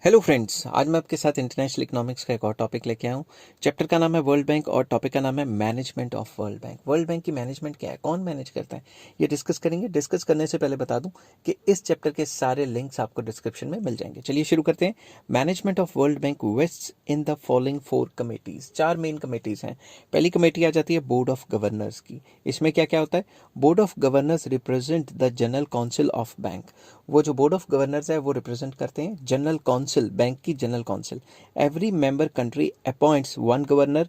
Hello friends, आज मैं आपके साथ इंटरनेशनल इकोनॉमिक्स का एक और टॉपिक लेके आया हूँ। चैप्टर का नाम है वर्ल्ड बैंक और टॉपिक का नाम है management of world bank. World bank की मैनेजमेंट क्या है, कौन मैनेज करता है, ये डिस्कस करेंगे। डिस्कस करने से पहले बता दूं कि इस चैप्टर के सारे लिंक्स आपको डिस्क्रिप्शन में मिल जाएंगे। चलिए शुरू करते हैं। Management of world bank wastes in the following 4 committees. 4 main committees हैं। पहली कमेटी आ जाती है बोर्ड ऑफ गवर्नर्स की। इसमें क्या क्या होता है? Board of governors represent the general council of bank. वो जो बोर्ड ऑफ गवर्नर्स है वो रिप्रेजेंट करते हैं जनरल काउंसिल, बैंक की general council. Every member country appoints one governor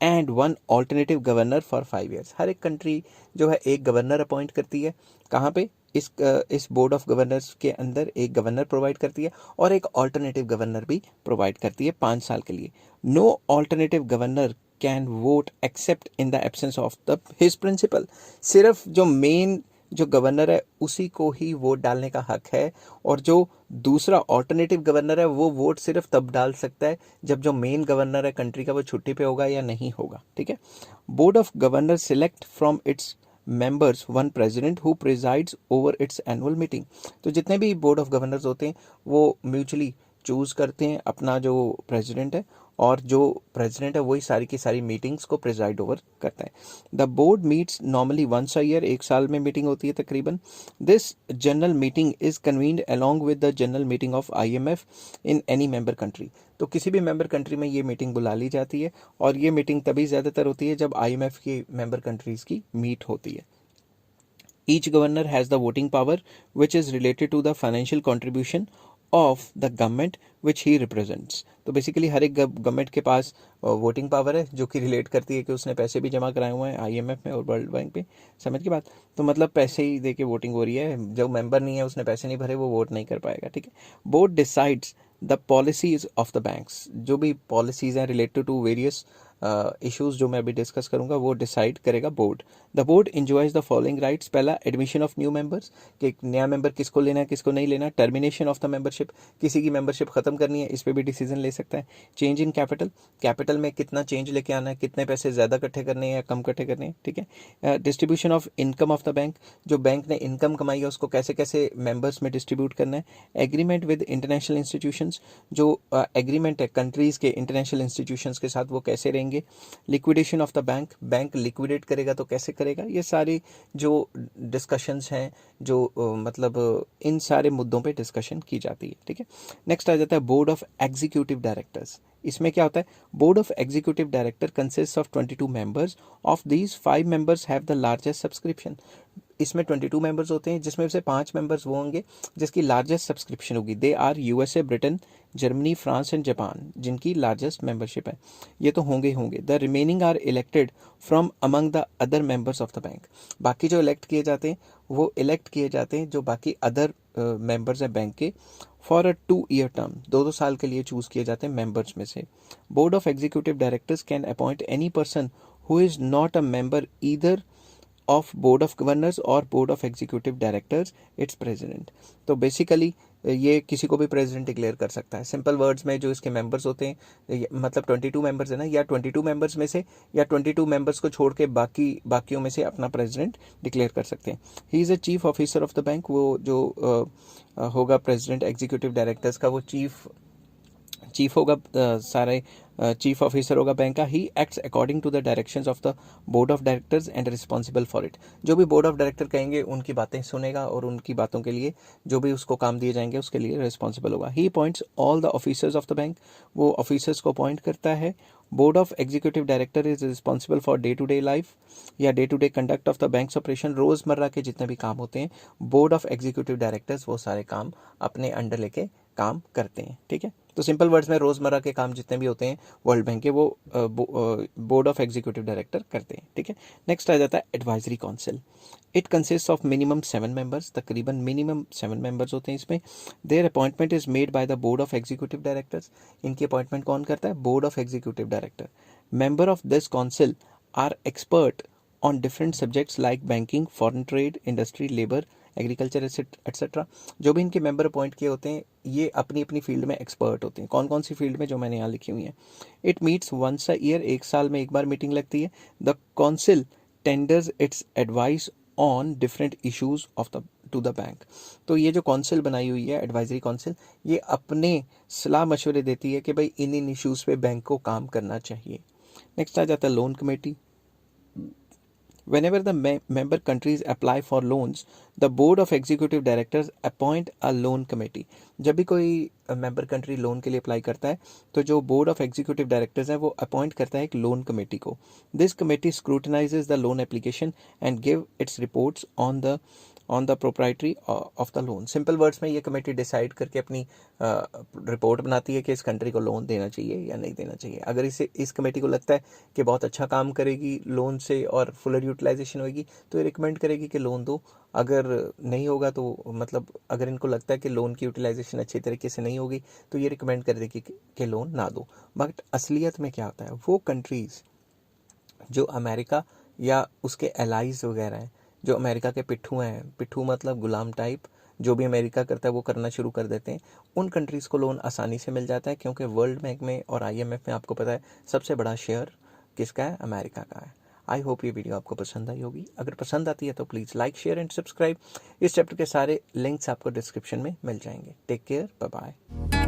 and one alternative governor for 5 years. हर एक कंट्री जो है एक गवर्नर अपॉइंट करती है। कहाँ पे? इस बोर्ड ऑफ गवर्नर्स के अंदर एक गवर्नर प्रोवाइड करती है और एक ऑल्टरनेटिव गवर्नर भी प्रोवाइड करती है 5 साल के लिए। No alternative governor can vote except in the absence of the his principal. सिर्फ जो मेन जो गवर्नर है उसी को ही वोट डालने का हक है, और जो दूसरा ऑल्टरनेटिव गवर्नर है वो वोट सिर्फ तब डाल सकता है जब जो मेन गवर्नर है कंट्री का वो छुट्टी पे होगा या नहीं होगा। ठीक है। Board of governor select from its members one president who presides over its annual meeting. तो जितने भी बोर्ड ऑफ गवर्नर्स होते हैं वो म्यूचुअली चूज करते हैं अपना जो प्रेसिडेंट है, और जो प्रेसिडेंट है वही सारी की सारी मीटिंग्स को प्रिजाइड ओवर करता है। The board meets normally once a year, एक साल में मीटिंग होती है तकरीबन। This general meeting is convened along with the general meeting of IMF in any member country. तो किसी भी मेंबर कंट्री में ये मीटिंग बुला ली जाती है, और ये मीटिंग तभी ज़्यादातर होती है जब आईएमएफ की मेंबर कंट्रीज़ की मीट होती है। Each governor has the voting power which is related to the financial contribution of the government which he represents। तो बेसिकली हर एक गवर्नमेंट के पास वोटिंग पावर है जो कि रिलेट करती है कि उसने पैसे भी जमा कराए हुए हैं आईएमएफ में और वर्ल्ड बैंक पे। समझ की बात? तो मतलब पैसे ही दे के वोटिंग हो रही है, जो मेंबर नहीं है उसने पैसे नहीं भरे वो वोट नहीं कर पाएगा। ठीक है। Board decides the policies of the banks. जो भी पॉलिसीज हैं रिलेटेड टू वेरियस इश्यूज जो मैं अभी डिस्कस करूंगा वो डिसाइड करेगा board. The board enjoys the following rights. पहला, एडमिशन ऑफ न्यू मेंबर्स, कि एक नया मेंबर किसको लेना है किसको नहीं लेना। टर्मिनेशन ऑफ द मेंबरशिप, किसी की मेंबरशिप खत्म करनी है इस पे भी डिसीजन ले सकता है। चेंज इन कैपिटल, कैपिटल में कितना चेंज लेके आना है, कितने पैसे ज्यादा इकट्ठे करने हैं या कम इकट्ठे करने हैं। ठीक है। Distribution of income of the bank, जो बैंक ने इनकम कमाई है उसको कैसे कैसे मेंबर्स में डिस्ट्रीब्यूट करना है। एग्रीमेंट विद इंटरनेशनल इंस्टीट्यूशंस, जो एग्रीमेंट है कंट्रीज के इंटरनेशनल इंस्टीट्यूशंस के साथ वो कैसे रहेंगे। Liquidation of the bank, bank liquidate करेगा तो कैसे करेगा। ये सारी जो डिस्कशंस हैं जो मतलब इन सारे मुद्दों पे डिस्कशन की जाती है। ठीक है। नेक्स्ट आ जाता है बोर्ड ऑफ एग्जीक्यूटिव डायरेक्टर्स। इसमें क्या होता है? Board of executive director consist of 22 members. Of these 5 members have the largest subscription. इसमें 22 मेंबर्स होते हैं जिसमें से 5 मेंबर्स वो होंगे जिसकी लार्जेस्ट सब्सक्रिप्शन होगी। They are USA, Britain, Germany, France and Japan, जिनकी लार्जेस्ट मेंबरशिप है। ये तो होंगे ही होंगे। The remaining are elected from among the other members of the bank. बाकी जो इलेक्ट किए जाते हैं वो इलेक्ट किए जाते हैं जो बाकी अदर मेंबर्स हैं बैंक के, फॉर अ 2 ईयर टर्म, 2-2 साल के लिए चूज किए जाते हैं मेंबर्स में से। Board of executive directors can appoint any person who is not a member either of board of governors और board of executive directors its president. तो बेसिकली ये किसी को भी प्रेसिडेंट डिक्लेयर कर सकता है। सिंपल वर्ड्स में जो इसके मेंबर्स होते हैं, मतलब 22 मेंबर्स है ना, या 22 मेंबर्स में से या 22 मेंबर्स को छोड़ के बाकियों में से अपना प्रेसिडेंट डिक्लेयर कर सकते हैं। He is a chief officer of the bank. वो जो होगा प्रेसिडेंट एग्जीक्यूटिव डायरेक्टर्स का, वो चीफ होगा, सारे चीफ ऑफिसर होगा बैंक का। He acts according to the directions of the board of directors and responsible for it. जो भी बोर्ड ऑफ डायरेक्टर कहेंगे उनकी बातें सुनेगा और उनकी बातों के लिए जो भी उसको काम दिए जाएंगे उसके लिए रिस्पॉन्सिबल होगा। He appoints all the officers of the bank. वो ऑफिसर्स को अपॉइंट करता है। Board of executive director is responsible for day to day life या day to day conduct of the bank's operation. रोजमर्रा के जितने भी काम होते हैं बोर्ड ऑफ एग्जीक्यूटिव डायरेक्टर्स वो सारे काम अपने अंडर लेके काम करते हैं। ठीक है। तो सिंपल वर्ड्स में रोजमर्रा के काम जितने भी होते हैं वर्ल्ड बैंक के वो बोर्ड ऑफ एग्जीक्यूटिव डायरेक्टर करते हैं। ठीक है। नेक्स्ट आ जाता है advisory council. It consist of minimum 7 members, तकरीबन मिनिमम 7 मेंबर्स होते हैं इसमें। Their appointment is made by the board of executive directors. इनकी अपॉइंटमेंट कौन करता है? Board of executive director. Member of this council are expert on different subjects like banking, foreign trade, industry, labour, agriculture etcetera. जो भी इनके member appoint किए होते हैं ये अपनी अपनी फील्ड में एक्सपर्ट होते हैं। कौन कौन सी फील्ड में, जो मैंने यहाँ लिखी हुई है। It meets once a year, एक साल में एक बार मीटिंग लगती है। The council tenders its advice on different issues of the to the bank. तो ये जो काउंसिल बनाई हुई है, एडवाइजरी काउंसिल, ये अपने सलाह मशवरे देती है कि भाई इन इश्यूज़ पे बैंक को काम करना चाहिए। नेक्स्ट आ जाता है loan committee. Whenever the member countries apply for loans, the board of executive directors appoint a loan committee. जब भी कोई मेंबर कंट्री लोन के लिए अप्लाई करता है तो जो बोर्ड ऑफ एग्जीक्यूटिव डायरेक्टर्स है वो अपॉइंट करता है एक लोन कमेटी को। This committee scrutinizes the loan application and give its reports on the proprietary of the loan. Simple words में ये कमेटी डिसाइड करके अपनी रिपोर्ट बनाती है कि इस कंट्री को लोन देना चाहिए या नहीं देना चाहिए। अगर इस कमेटी को लगता है कि बहुत अच्छा काम करेगी लोन से और फुलर यूटिलाइजेशन होगी तो ये रिकमेंड करेगी कि लोन दो। अगर नहीं होगा तो मतलब अगर इनको लगता है कि लोन की यूटिलाइजेशन अच्छी तरीके से नहीं होगी तो ये रिकमेंड कर देगी कि लोन ना दो। बट असलियत में क्या होता है, वो कंट्रीज़ जो अमेरिका या उसके एलाइज वगैरह हैं, जो अमेरिका के पिट्ठू हैं, पिट्ठू मतलब गुलाम टाइप, जो भी अमेरिका करता है वो करना शुरू कर देते हैं, उन कंट्रीज़ को लोन आसानी से मिल जाता है क्योंकि वर्ल्ड बैंक में और आईएमएफ में आपको पता है सबसे बड़ा शेयर किसका है, अमेरिका का है। आई होप ये वीडियो आपको पसंद आई होगी। अगर पसंद आती है तो please like share and subscribe. इस चैप्टर के सारे लिंक्स आपको डिस्क्रिप्शन में मिल जाएंगे। Take care, bye bye.